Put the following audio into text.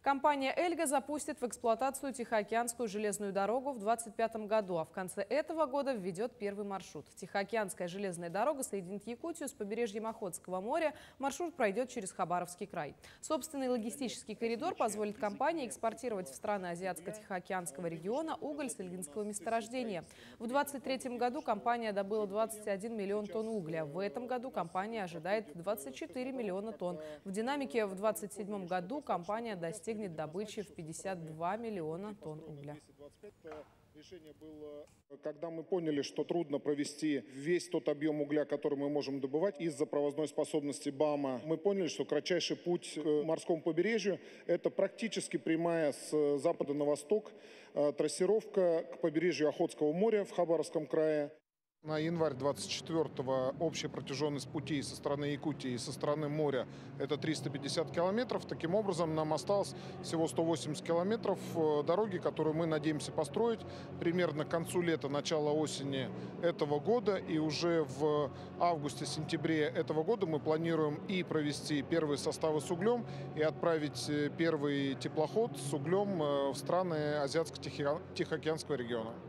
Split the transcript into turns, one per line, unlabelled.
Компания «Эльга» запустит в эксплуатацию Тихоокеанскую железную дорогу в 2025 году, а в конце этого года введет первый маршрут. Тихоокеанская железная дорога соединит Якутию с побережьем Охотского моря. Маршрут пройдет через Хабаровский край. Собственный логистический коридор позволит компании экспортировать в страны Азиатско-Тихоокеанского региона уголь с эльгинского месторождения. В 2023 году компания добыла 21 миллион тонн угля. В этом году компания ожидает 24 миллиона тонн. В динамике в 2027 году компания достигнет добычи в 52 миллиона тонн угля.
Решение было, когда мы поняли, что трудно провести весь тот объем угля, который мы можем добывать из-за провозной способности БАМа. Мы поняли, что кратчайший путь к морскому побережью – это практически прямая с запада на восток трассировка к побережью Охотского моря в Хабаровском крае. На январь 24-го общая протяженность пути со стороны Якутии и со стороны моря – это 350 километров. Таким образом, нам осталось всего 180 километров дороги, которую мы надеемся построить примерно к концу лета, начала осени этого года. И уже в августе-сентябре этого года мы планируем и провести первые составы с углем, и отправить первый теплоход с углем в страны Азиатско-Тихоокеанского региона.